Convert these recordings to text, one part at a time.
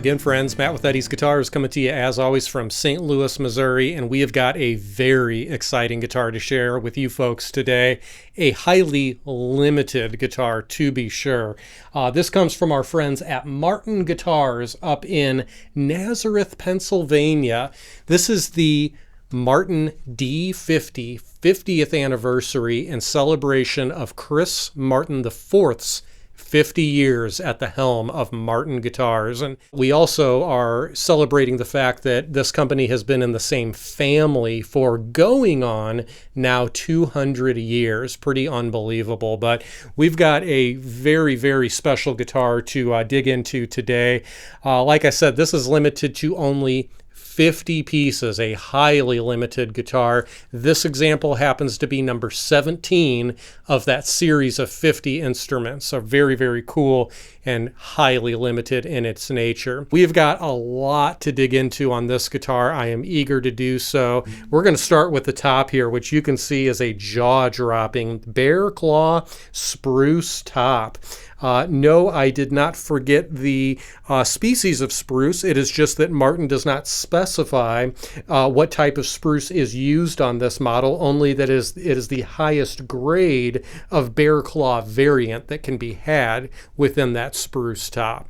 again, friends. Matt with Eddie's Guitars coming to you as always from St. Louis, Missouri, and we have got a very exciting guitar to share with you folks today. A highly limited guitar, to be sure. This comes from our friends at Martin Guitars up in Nazareth, Pennsylvania. This is the Martin D-50 50th anniversary in celebration of Chris Martin IV's 50 years at the helm of Martin Guitars. And we also are celebrating the fact that this company has been in the same family for going on now 200 years. Pretty unbelievable. But we've got a very, very special guitar to dig into today. Like I said, this is limited to only 50 pieces, a highly limited guitar. This example happens to be number 17 of that series of 50 instruments. So very, very cool and highly limited in its nature. We've got a lot to dig into on this guitar. I am eager to do so. We're going to start with the top here, which you can see is a jaw-dropping bearclaw spruce top. No, I did not forget the species of spruce. It is just that Martin does not specify what type of spruce is used on this model, only that it is the highest grade of bearclaw variant that can be had within that spruce top.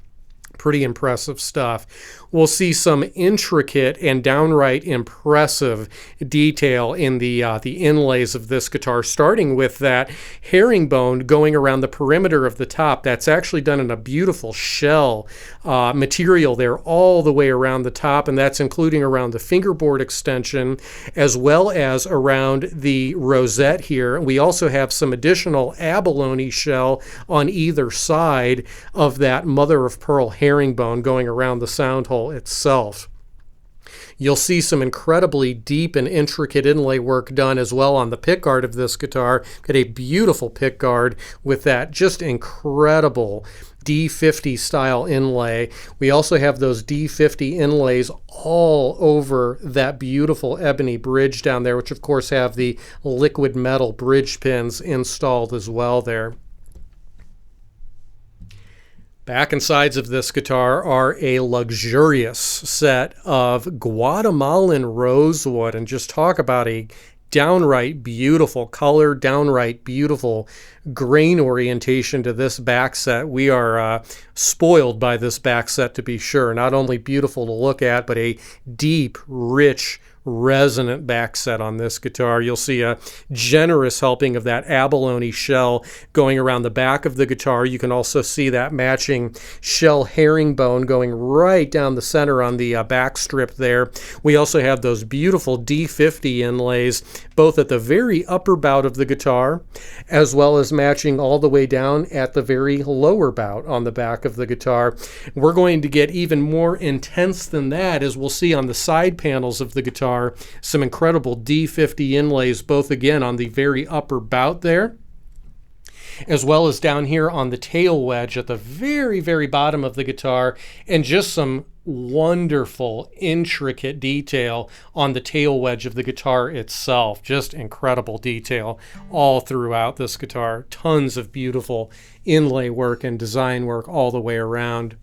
Pretty impressive stuff. We'll see some intricate and downright impressive detail in the inlays of this guitar, starting with that herringbone going around the perimeter of the top. That's actually done in a beautiful shell material there all the way around the top, and that's including around the fingerboard extension as well as around the rosette here. We also have some additional abalone shell on either side of that mother of pearl herringbone going around the sound hole itself. You'll see some incredibly deep and intricate inlay work done as well on the pickguard of this guitar. Got a beautiful pickguard with that just incredible D-50 style inlay. We also have those D-50 inlays all over that beautiful ebony bridge down there, which of course have the liquid metal bridge pins installed as well there. Back and sides of this guitar are a luxurious set of Guatemalan rosewood, and just talk about a downright beautiful color, downright beautiful grain orientation to this back set. We are spoiled by this back set, to be sure. Not only beautiful to look at, but a deep, rich, resonant back set on this guitar. You'll see a generous helping of that abalone shell going around the back of the guitar. You can also see that matching shell herringbone going right down the center on the back strip there. We also have those beautiful D-50 inlays both at the very upper bout of the guitar as well as matching all the way down at the very lower bout on the back of the guitar. We're going to get even more intense than that, as we'll see on the side panels of the guitar. Some incredible D-50 inlays, both again on the very upper bout there, as well as down here on the tail wedge at the very, very bottom of the guitar, and just some wonderful, intricate detail on the tail wedge of the guitar itself. Just incredible detail all throughout this guitar. Tons of beautiful inlay work and design work all the way around.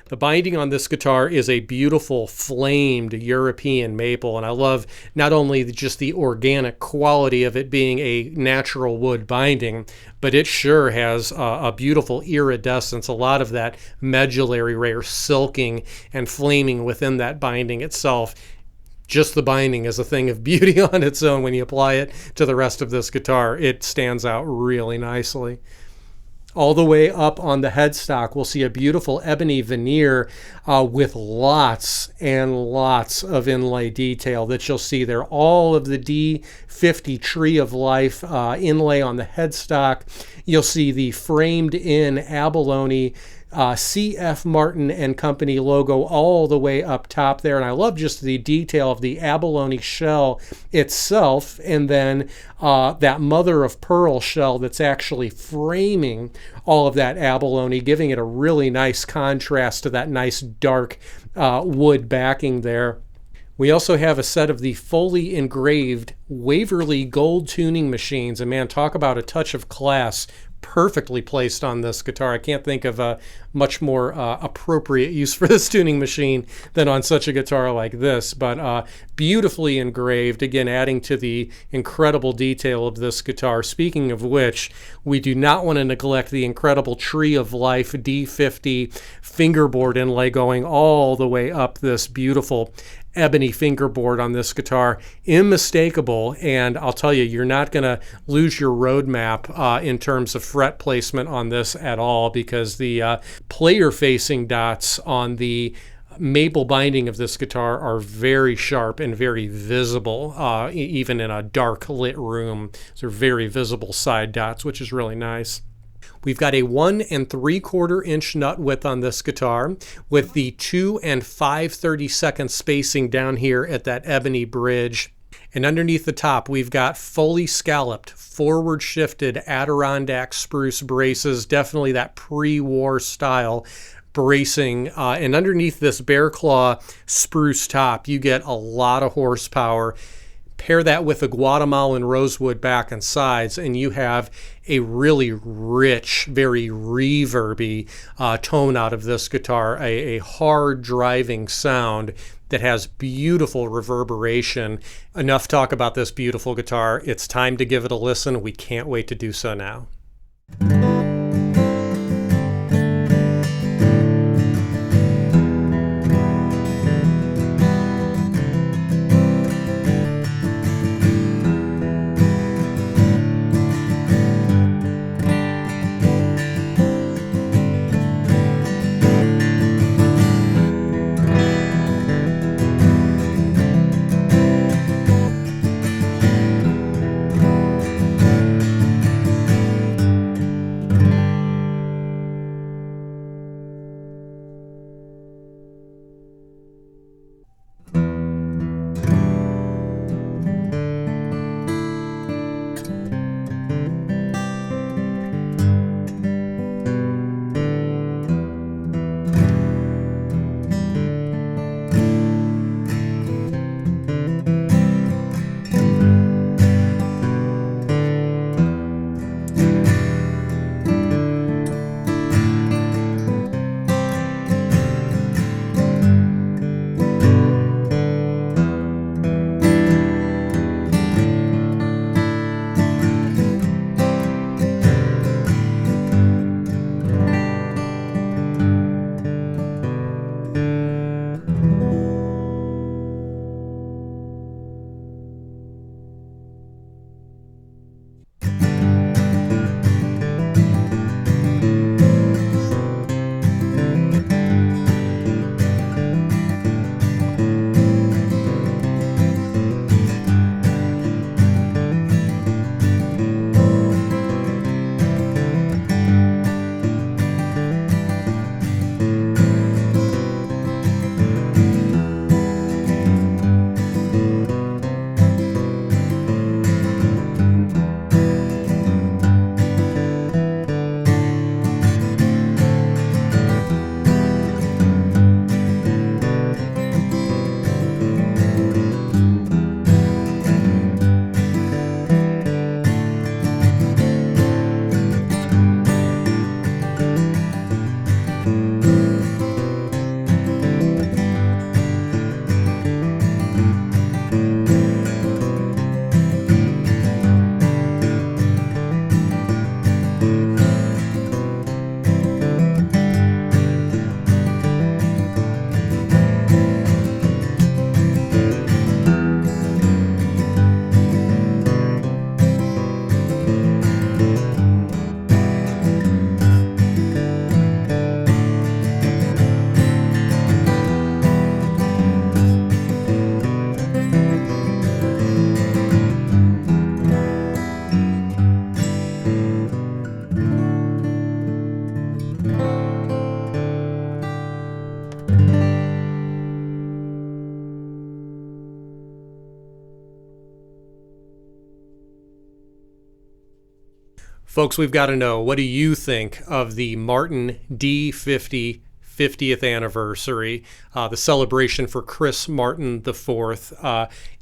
The binding on this guitar is a beautiful flamed European maple, and I love not only just the organic quality of it being a natural wood binding, but it sure has a beautiful iridescence, a lot of that medullary rare silking and flaming within that binding itself. Just the binding is a thing of beauty on its own. When you apply it to the rest of this guitar, it stands out really nicely. All the way up on the headstock, we'll see a beautiful ebony veneer with lots and lots of inlay detail that you'll see there. All of the D-50 Tree of Life inlay on the headstock. You'll see the framed in abalone CF Martin and Company logo all the way up top there. And I love just the detail of the abalone shell itself, and then that mother of pearl shell that's actually framing all of that abalone, giving it a really nice contrast to that nice dark wood backing there. We also have a set of the fully engraved Waverly gold tuning machines, and man, talk about a touch of class perfectly placed on this guitar. I can't think of a much more appropriate use for this tuning machine than on such a guitar like this, but beautifully engraved, again adding to the incredible detail of this guitar. Speaking of which, we do not want to neglect the incredible Tree of Life D-50 fingerboard inlay going all the way up this beautiful ebony fingerboard on this guitar. Unmistakable, and I'll tell you, you're not going to lose your roadmap in terms of fret placement on this at all, because the player facing dots on the maple binding of this guitar are very sharp and very visible, even in a dark lit room. So they're very visible side dots, which is really nice. We've got a 1 3/4 inch nut width on this guitar with the 2 5/32 spacing down here at that ebony bridge. And underneath the top, we've got fully scalloped, forward shifted Adirondack spruce braces, definitely that pre-war style bracing. And underneath this bearclaw spruce top, you get a lot of horsepower. Pair that with a Guatemalan rosewood back and sides, and you have a really rich, very reverby tone out of this guitar, a hard driving sound that has beautiful reverberation. Enough talk about this beautiful guitar. It's time to give it a listen. We can't wait to do so now. Folks, we've got to know, what do you think of the Martin D-50 50th anniversary, the celebration for Chris Martin IV.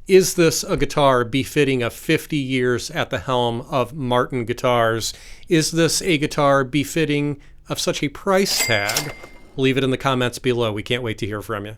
Is this a guitar befitting of 50 years at the helm of Martin Guitars? Is this a guitar befitting of such a price tag? Leave it in the comments below. We can't wait to hear from you.